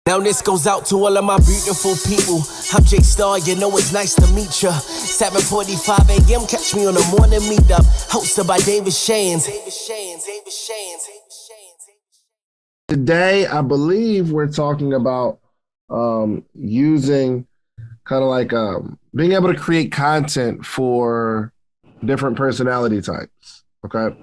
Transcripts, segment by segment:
Now this goes out to all of my beautiful people. I'm J-Star, you know it's nice to meet ya. 7:45 a.m., catch me on the Morning Meetup, hosted by Shands. Today, I believe we're talking about using kind of like being able to create content for different personality types, okay?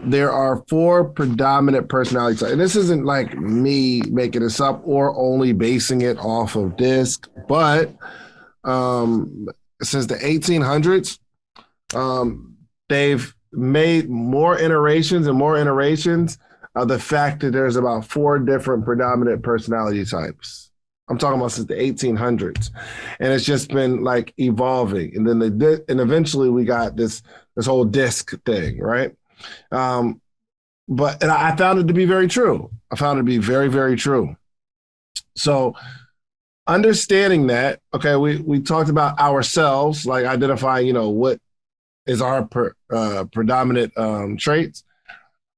There are 4 predominant personality types. And this isn't like me making this up or only basing it off of DISC, but since the 1800s, they've made more iterations of the fact that there's about 4 different predominant personality types. I'm talking about since the 1800s. And it's just been like evolving. And then and eventually we got this whole DISC thing, right? But I found it to be very true. I found it to be very, very true. So understanding that, okay, we talked about ourselves, like identifying, what is our predominant traits.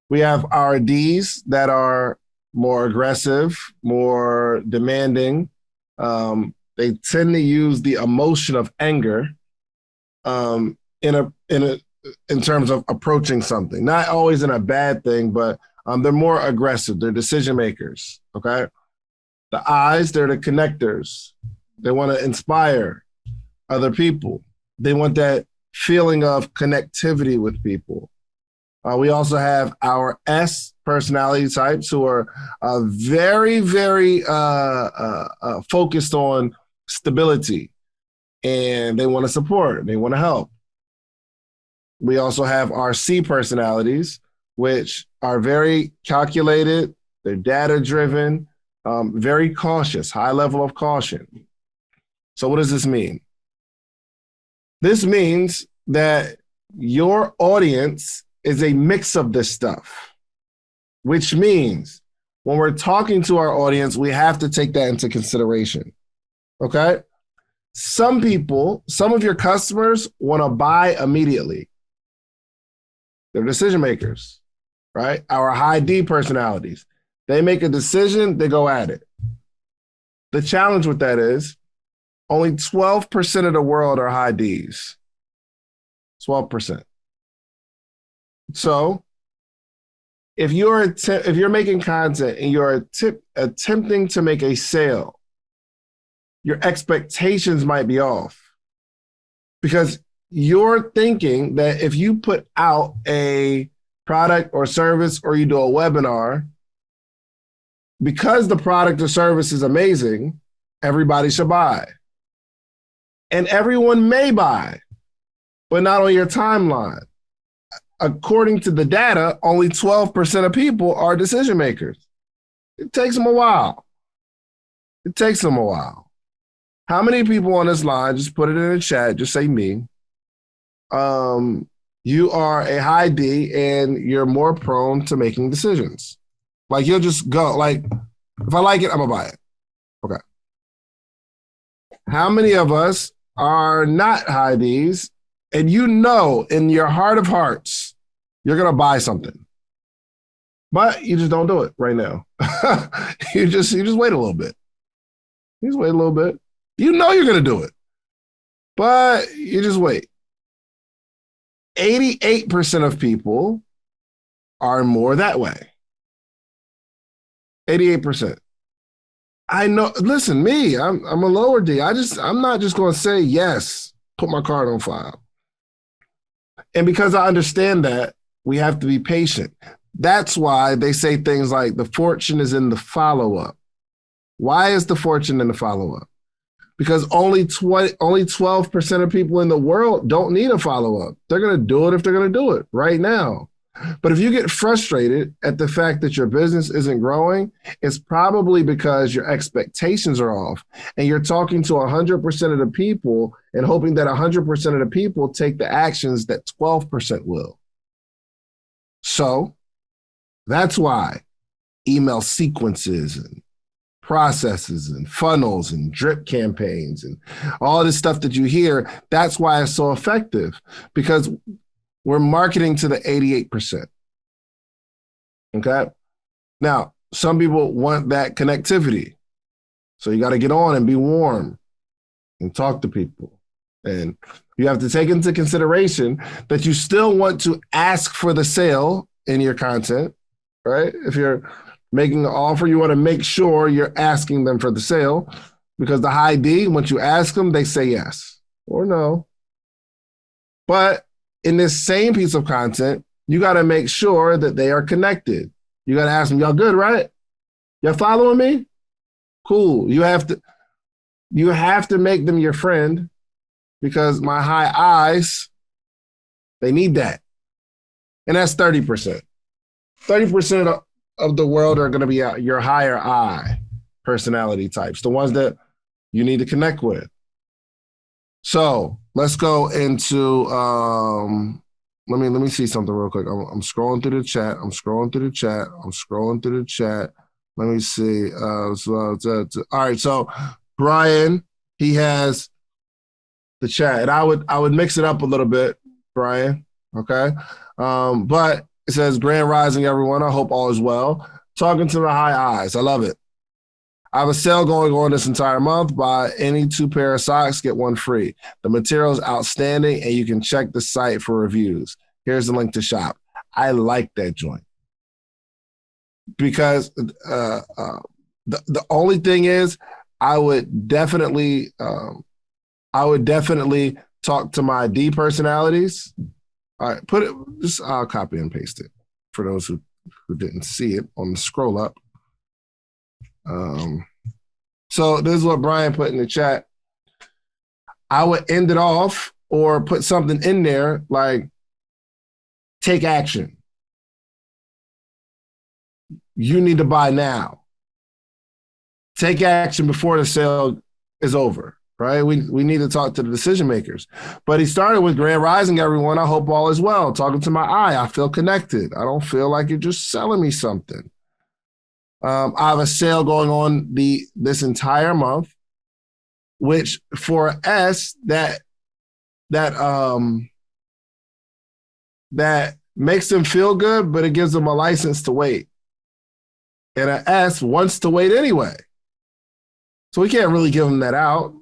We have our Ds that are more aggressive, more demanding. They tend to use the emotion of anger in terms of approaching something. Not always in a bad thing, but they're more aggressive. They're decision makers, okay? The Is, they're the connectors. They want to inspire other people. They want that feeling of connectivity with people. We also have our S personality types who are very, very focused on stability, and they want to support, they want to help. We also have our C personalities, which are very calculated, they're data-driven, very cautious, high level of caution. So what does this mean? This means that your audience is a mix of this stuff, which means when we're talking to our audience, we have to take that into consideration, okay? Some people, some of your customers want to buy immediately. They're decision makers, right? Our high D personalities. They make a decision, they go at it. The challenge with that is only 12% of the world are high Ds. 12%. So if you're making content and you're attempting to make a sale, your expectations might be off because you're thinking that if you put out a product or service or you do a webinar, because the product or service is amazing, everybody should buy. And everyone may buy, but not on your timeline. According to the data, only 12% of people are decision makers. It takes them a while. It takes them a while. How many people on this line, just put it in the chat, just say me, you are a high D and you're more prone to making decisions. Like you'll just go, like, if I like it, I'm gonna buy it. Okay. How many of us are not high Ds and in your heart of hearts, you're gonna buy something, but you just don't do it right now. you just wait a little bit. You just wait a little bit. You know you're gonna do it, but you just wait. 88% of people are more that way. 88%. I know, listen, me, I'm a lower D. I'm not just gonna say yes, put my card on file. And because I understand that, we have to be patient. That's why they say things like the fortune is in the follow-up. Why is the fortune in the follow-up? Because only 12% of people in the world don't need a follow-up. They're going to do it if they're going to do it right now. But if you get frustrated at the fact that your business isn't growing, it's probably because your expectations are off and you're talking to 100% of the people and hoping that 100% of the people take the actions that 12% will. So that's why email sequences and processes and funnels and drip campaigns and all this stuff that you hear, that's why it's so effective, because we're marketing to the 88%. Okay? Now, some people want that connectivity. So you got to get on and be warm and talk to people. And you have to take into consideration that you still want to ask for the sale in your content, right? If you're making an offer, you want to make sure you're asking them for the sale, because the high D, once you ask them, they say yes or no. But in this same piece of content, you got to make sure that they are connected. You got to ask them, y'all good, right? Y'all following me? Cool. You have to make them your friend, because my high eyes, they need that. And that's 30%. 30% of the world are going to be your higher I personality types, the ones that you need to connect with. So let's go into, let me see something real quick. I'm scrolling through the chat. Let me see. All right, so Brian, he has the chat, and I would mix it up a little bit, Brian. Okay, but it says Grand Rising, everyone. I hope all is well. Talking to the high eyes, I love it. I have a sale going on this entire month. Buy any 2 pair of socks, get 1 free. The material is outstanding, and you can check the site for reviews. Here's the link to shop. I like that joint, because the only thing is, I would definitely talk to my D personalities. All right, put it. Just I'll copy and paste it for those who didn't see it on the scroll up. So this is what Brian put in the chat. I would end it off or put something in there like, take action. You need to buy now. Take action before the sale is over, right? We need to talk to the decision makers. But he started with Grand Rising, everyone. I hope all is well. Talking to my eye, I feel connected. I don't feel like you're just selling me something. I have a sale going on this entire month, which for S that makes them feel good, but it gives them a license to wait. And an S wants to wait anyway. So we can't really give them that out,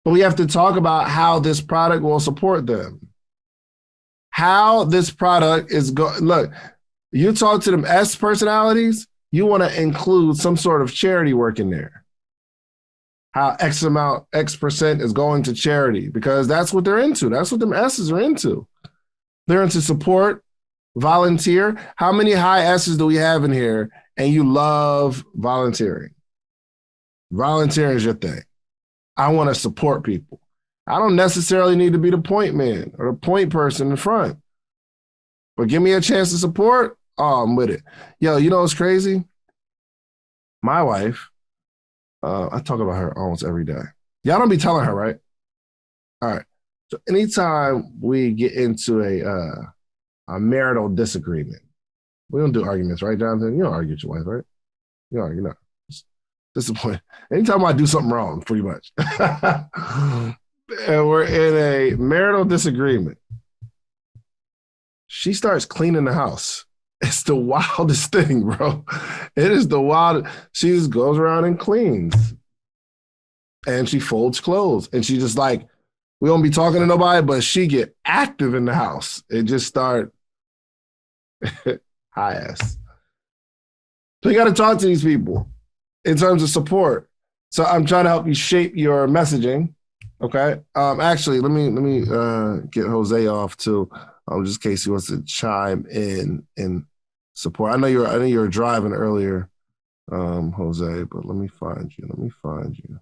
but we have to talk about how this product will support them. How this product is going. Look, you talk to them S personalities, you want to include some sort of charity work in there. How X% is going to charity, because that's what they're into. That's what them S's are into. They're into support, volunteer. How many high S's do we have in here? And you love volunteering. Volunteering is your thing. I want to support people. I don't necessarily need to be the point man or the point person in front. But give me a chance to support, oh, I'm with it. Yo, you know what's crazy? My wife, I talk about her almost every day. Y'all don't be telling her, right? All right. So anytime we get into a marital disagreement, we don't do arguments, right, Jonathan? You don't argue with your wife, right? You don't argue, no. Disappointed. Anytime I do something wrong, pretty much. And we're in a marital disagreement, she starts cleaning the house. It's the wildest thing, bro. It is the wildest. She just goes around and cleans. And she folds clothes. And she just like, we don't be talking to nobody, but she get active in the house. It just start high ass. So you got to talk to these people in terms of support. So I'm trying to help you shape your messaging. Okay. Actually, let me get Jose off too, just in case he wants to chime in support. I know you were driving earlier, Jose, but let me find you.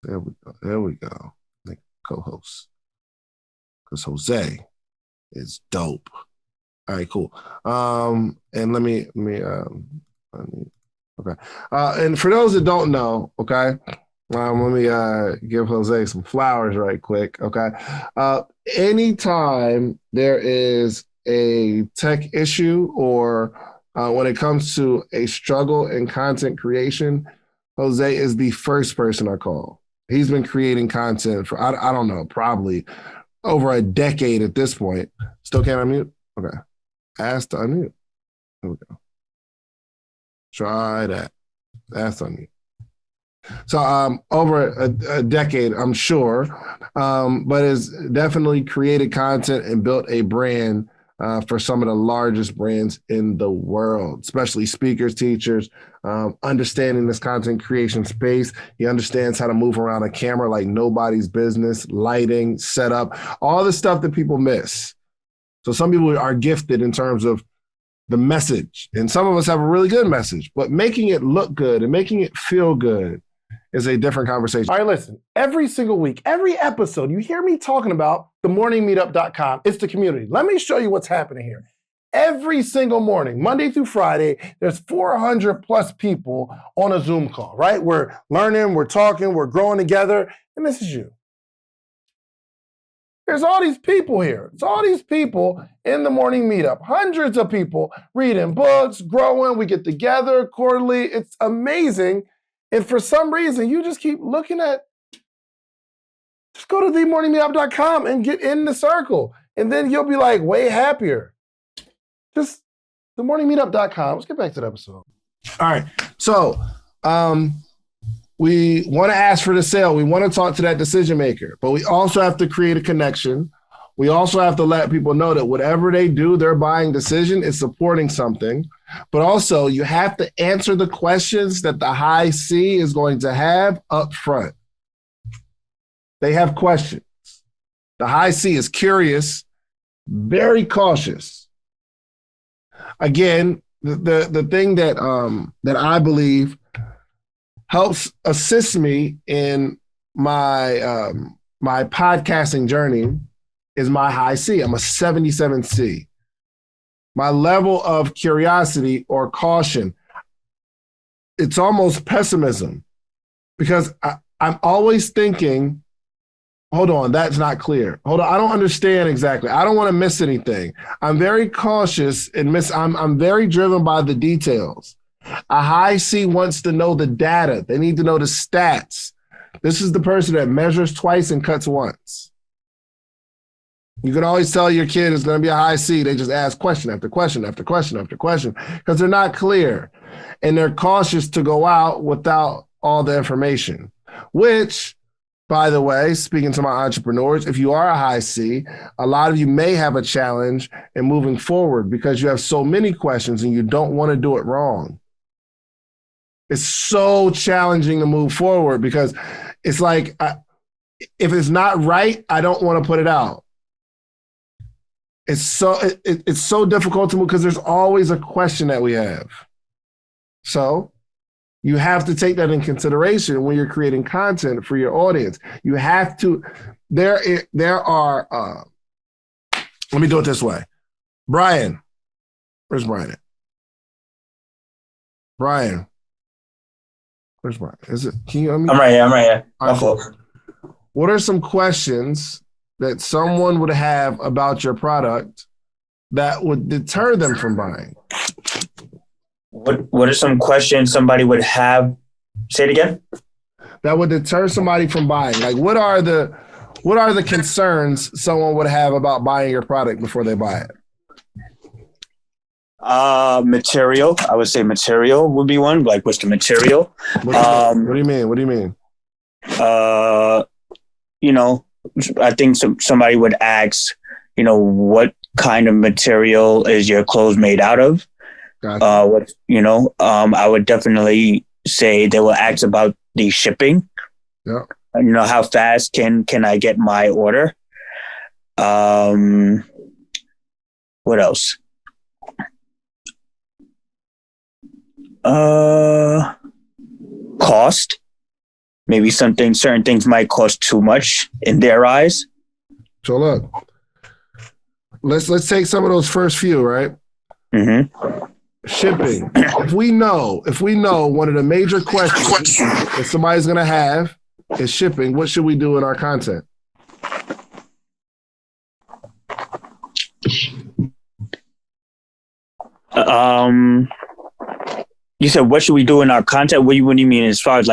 There we go. Like co-host, because Jose is dope. All right, cool. And let me okay. And for those that don't know, okay, let me give Jose some flowers right quick, okay? Anytime there is a tech issue or when it comes to a struggle in content creation, Jose is the first person I call. He's been creating content for, I don't know, probably over a decade at this point. Still can't unmute? Okay. Ask to unmute. There we go. Try that. That's on you. So over a decade, I'm sure, but has definitely created content and built a brand for some of the largest brands in the world, especially speakers, teachers, understanding this content creation space. He understands how to move around a camera like nobody's business, lighting, setup, all the stuff that people miss. So some people are gifted in terms of the message, and some of us have a really good message, but making it look good and making it feel good is a different conversation. All right, listen, every single week, every episode, you hear me talking about the morningmeetup.com. It's the community. Let me show you what's happening here. Every single morning, Monday through Friday, there's 400 plus people on a Zoom call, right? We're learning, we're talking, we're growing together, and this is you. There's all these people here. It's all these people in the morning meetup. Hundreds of people reading books, growing. We get together quarterly. It's amazing. And for some reason, you just keep looking at, just go to themorningmeetup.com and get in the circle. And then you'll be like way happier. Just themorningmeetup.com. Let's get back to the episode. All right. So we want to ask for the sale. We want to talk to that decision maker, but we also have to create a connection. We also have to let people know that whatever they do, their buying decision is supporting something. But also you have to answer the questions that the high C is going to have up front. They have questions. The high C is curious, very cautious. Again, the thing that I believe helps assist me in my my podcasting journey is my high C. I'm a 77C. My level of curiosity or caution, it's almost pessimism, because I'm always thinking, hold on, that's not clear. Hold on, I don't understand exactly. I don't want to miss anything. I'm very cautious and I'm very driven by the details. A high C wants to know the data. They need to know the stats. This is the person that measures twice and cuts once. You can always tell your kid is going to be a high C. They just ask question after question after question after question because they're not clear. And they're cautious to go out without all the information, which, by the way, speaking to my entrepreneurs, if you are a high C, a lot of you may have a challenge in moving forward because you have so many questions and you don't want to do it wrong. It's so challenging to move forward because it's like, if it's not right, I don't want to put it out. It's so difficult to move because there's always a question that we have. So you have to take that in consideration when you're creating content for your audience. You have to, there are, let me do it this way. Brian, where's Brian at? Brian, where's Brian? Can you? I'm right here. What are some questions that someone would have about your product that would deter them from buying? What are some questions somebody would have? Say it again. That would deter somebody from buying. Like, what are the concerns someone would have about buying your product before they buy it? Material. I would say material would be one. Like, what's the material? What do you mean? What do you mean? I think somebody would ask, what kind of material is your clothes made out of? Gotcha. I would definitely say they will ask about the shipping. Yeah. How fast can I get my order? What else? Cost. Maybe certain things might cost too much in their eyes. So look, let's take some of those first few, right? Mm-hmm. Shipping. If we know one of the major questions that somebody's going to have is shipping, what should we do in our content? You said, what should we do in our content? What do you mean as far as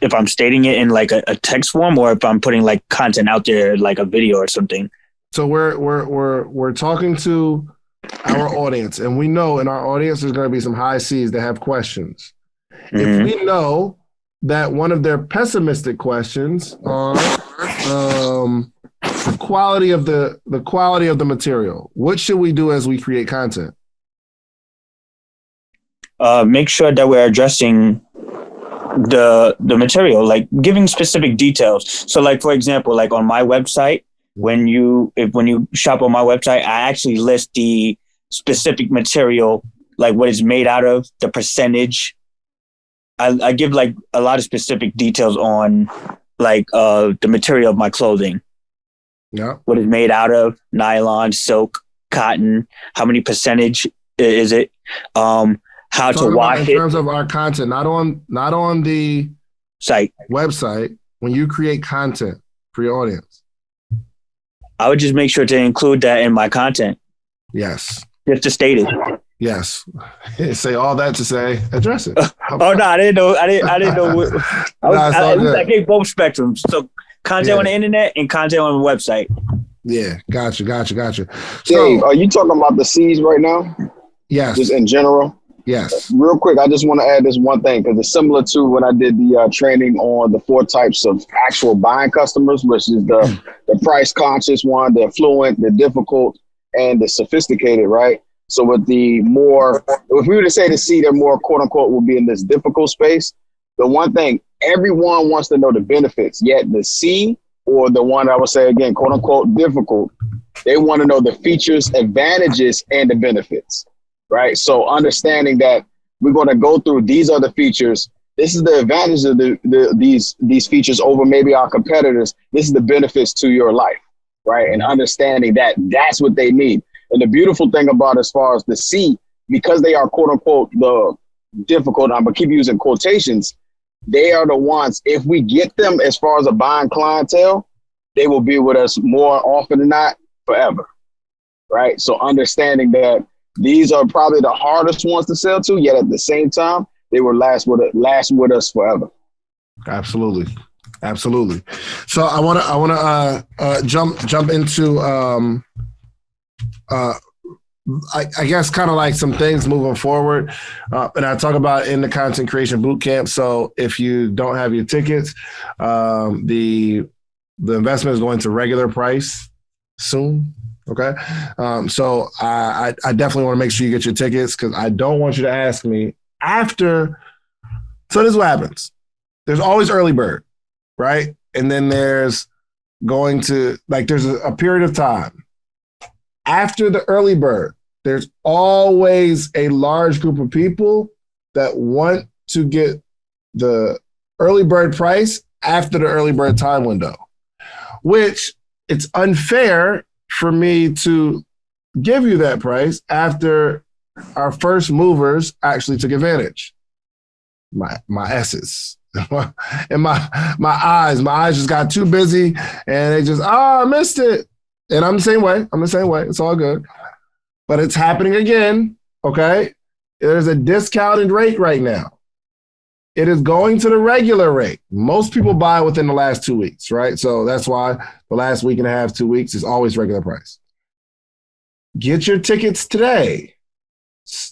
if I'm stating it in like a text form, or if I'm putting like content out there, like a video or something? So we're talking to our audience, and we know in our audience there's going to be some high C's that have questions. If we know that one of their pessimistic questions are the quality of the material, what should we do as we create content? Make sure that we're addressing the material, like giving specific details. So like, for example, like on my website, when you shop on my website, I actually list the specific material, like what it's made out of, the percentage. I give like a lot of specific details on like the material of my clothing. Yeah. What it's made out of: nylon, silk, cotton, how many percentage is it? How to wash it. In terms of our content, not on the site website, when you create content for your audience. I would just make sure to include that in my content. Yes. Just to state it. Yes. Say all that to say, address it. Oh no, I didn't know. I didn't know. I gave both spectrums. So content on the internet and content on the website. Yeah, gotcha. Dave, are you talking about the C's right now? Yes. Just in general? Yes. Real quick, I just want to add this one thing because it's similar to when I did the training on the 4 types of actual buying customers, which is the price conscious one, the affluent, the difficult, and the sophisticated, right? So with the more, if we were to say the C, they're more quote unquote will be in this difficult space. The one thing, everyone wants to know the benefits, yet the C, or the one I would say again, quote unquote difficult, they want to know the features, advantages, and the benefits. Right. So understanding that we're going to go through these other features. This is the advantage of these features over maybe our competitors. This is the benefits to your life. Right. And understanding that that's what they need. And the beautiful thing about as far as the C, because they are, quote unquote, the difficult, I'm going to keep using quotations. They are the ones, if we get them as far as a buying clientele, they will be with us more often than not forever. Right. So understanding that these are probably the hardest ones to sell to, yet at the same time, they will last with us forever. Absolutely. So I want to jump into I guess kind of like some things moving forward, and I talk about in the content creation bootcamp. So if you don't have your tickets, the investment is going to regular price soon. Okay. So I definitely want to make sure you get your tickets because I don't want you to ask me after. So this is what happens. There's always early bird, right? And then there's there's a period of time after the early bird. There's always a large group of people that want to get the early bird price after the early bird time window, which it's unfair for me to give you that price after our first movers actually took advantage. My S's and my eyes just got too busy and they just, I missed it. And I'm the same way. It's all good. But it's happening again, okay? There's a discounted rate right now. It is going to the regular rate. Most people buy within the last 2 weeks, right? So that's why the last week and a half, 2 weeks is always regular price. Get your tickets today.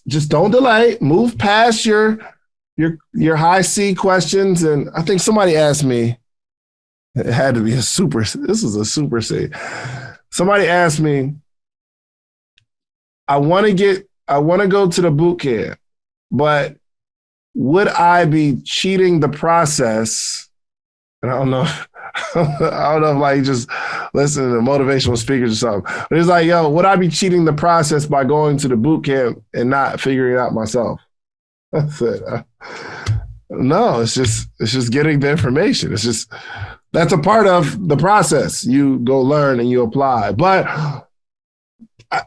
Just don't delay. Move past your high C questions. And I think somebody asked me, it had to be this is a super C. Somebody asked me, I want to go to the boot camp, but would I be cheating the process? And I don't know if like just listening to motivational speakers or something. But it's like, yo, would I be cheating the process by going to the boot camp and not figuring it out myself? I said, no, it's just getting the information. It's just, that's a part of the process. You go learn and you apply. But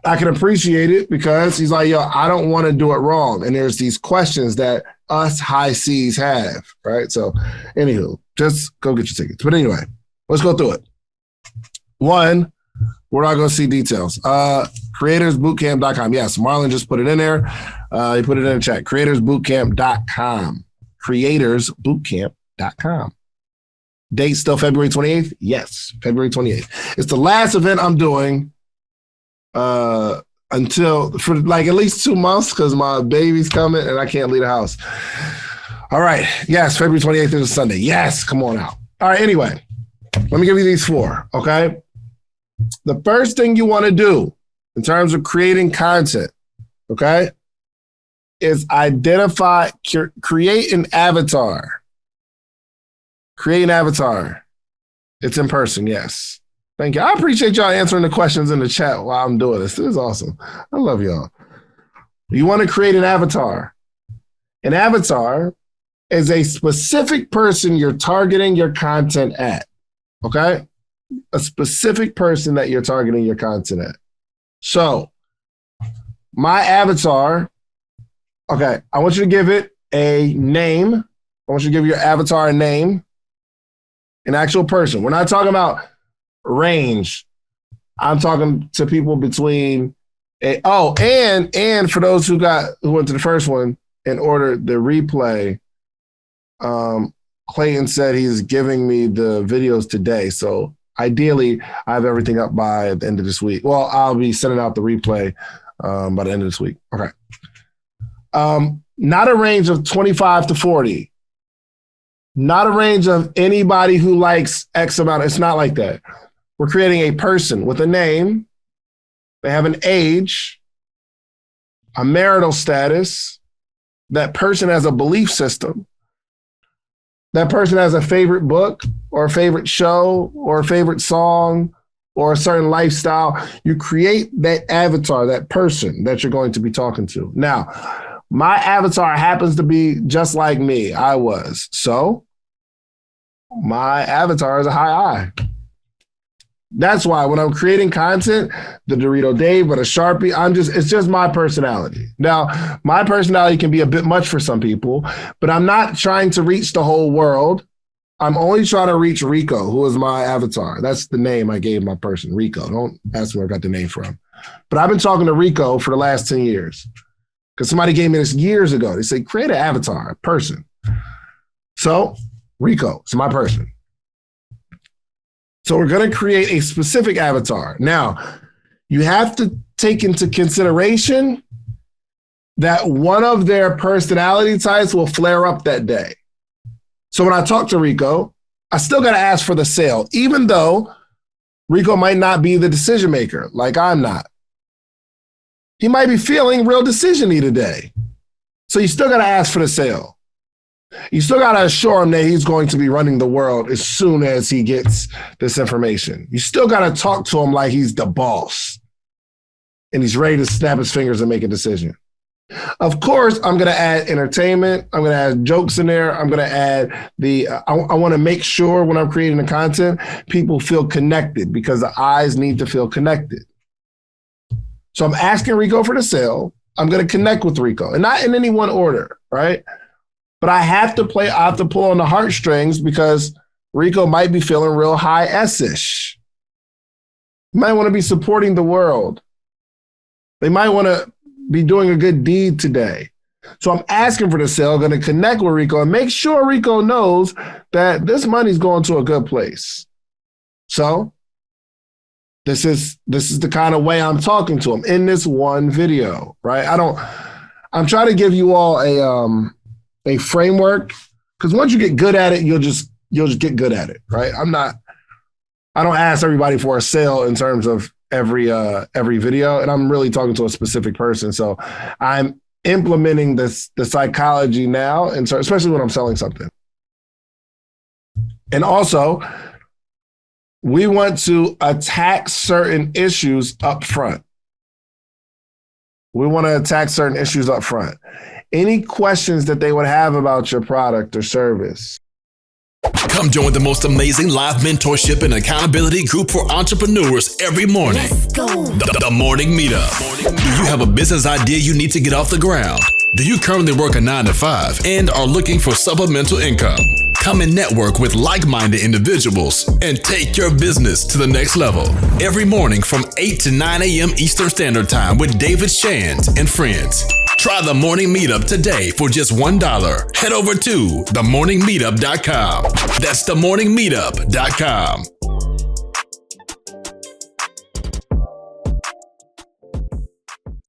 I can appreciate it because he's like, yo, I don't want to do it wrong. And there's these questions that us high C's have, right? So anywho, just go get your tickets. But anyway, let's go through it. One, we're not going to see details. Creatorsbootcamp.com. Yes, Marlon just put it in there. He put it in the chat. Creatorsbootcamp.com. Creatorsbootcamp.com. Date still February 28th? Yes, February 28th. It's the last event I'm doing for like at least 2 months because my baby's coming and I can't leave the house. All right. Yes, February 28th is a Sunday. Yes, come on out. All right, anyway, let me give you these 4, okay? The first thing you want to do in terms of creating content, okay, is identify, create an avatar. Create an avatar. It's in person, yes. Thank you. I appreciate y'all answering the questions in the chat while I'm doing this. This is awesome. I love y'all. You want to create an avatar. An avatar is a specific person you're targeting your content at, okay? A specific person that you're targeting your content at. So, my avatar, okay, I want you to give it a name. I want you to give your avatar a name, an actual person. We're not talking about range. I'm talking to people between and for those who went to the first one and ordered the replay, Clayton said he's giving me the videos today. So ideally I have everything up by the end of this week. Well, I'll be sending out the replay by the end of this week. Okay. Not a range of 25 to 40. Not a range of anybody who likes X amount. It's not like that. We're creating a person with a name. They have an age, a marital status. That person has a belief system. That person has a favorite book or a favorite show or a favorite song or a certain lifestyle. You create that avatar, that person that you're going to be talking to. Now, my avatar happens to be just like me. I was. So my avatar is a high I. That's why when I'm creating content, the Dorito Dave, but a Sharpie, it's just my personality. Now, my personality can be a bit much for some people, but I'm not trying to reach the whole world. I'm only trying to reach Rico, who is my avatar. That's the name I gave my person, Rico. Don't ask me where I got the name from. But I've been talking to Rico for the last 10 years because somebody gave me this years ago. They say, create an avatar, a person. So Rico is my person. So we're going to create a specific avatar. Now, you have to take into consideration that one of their personality types will flare up that day. So when I talk to Rico, I still got to ask for the sale, even though Rico might not be the decision maker like I'm not. He might be feeling real decision-y today. So you still got to ask for the sale. You still got to assure him that he's going to be running the world as soon as he gets this information. You still got to talk to him like he's the boss and he's ready to snap his fingers and make a decision. Of course, I'm going to add entertainment. I'm going to add jokes in there. I'm going to add I want to make sure when I'm creating the content, people feel connected because the eyes need to feel connected. So I'm asking Rico for the sale. I'm going to connect with Rico and not in any one order, right? But I have to pull on the heartstrings because Rico might be feeling real high S-ish. You might want to be supporting the world. They might want to be doing a good deed today. So I'm asking for the sale, going to connect with Rico and make sure Rico knows that this money's going to a good place. So this is the kind of way I'm talking to him in this one video, right? I'm trying to give you all a framework, because once you get good at it, you'll just get good at it, right? I don't ask everybody for a sale in terms of every video, and I'm really talking to a specific person. So I'm implementing the psychology now, and so especially when I'm selling something. And also, we want to attack certain issues up front. We want to attack certain issues up front. Any questions that they would have about your product or service. Come join the most amazing live mentorship and accountability group for entrepreneurs every morning. Let's go. The Morning Meetup. Do you have a business idea you need to get off the ground? Do you currently work a 9-to-5 and are looking for supplemental income? Come and network with like-minded individuals and take your business to the next level. Every morning from 8 to 9 a.m. Eastern Standard Time with David Shands and friends. Try the Morning Meetup today for just $1. Head over to themorningmeetup.com. That's themorningmeetup.com.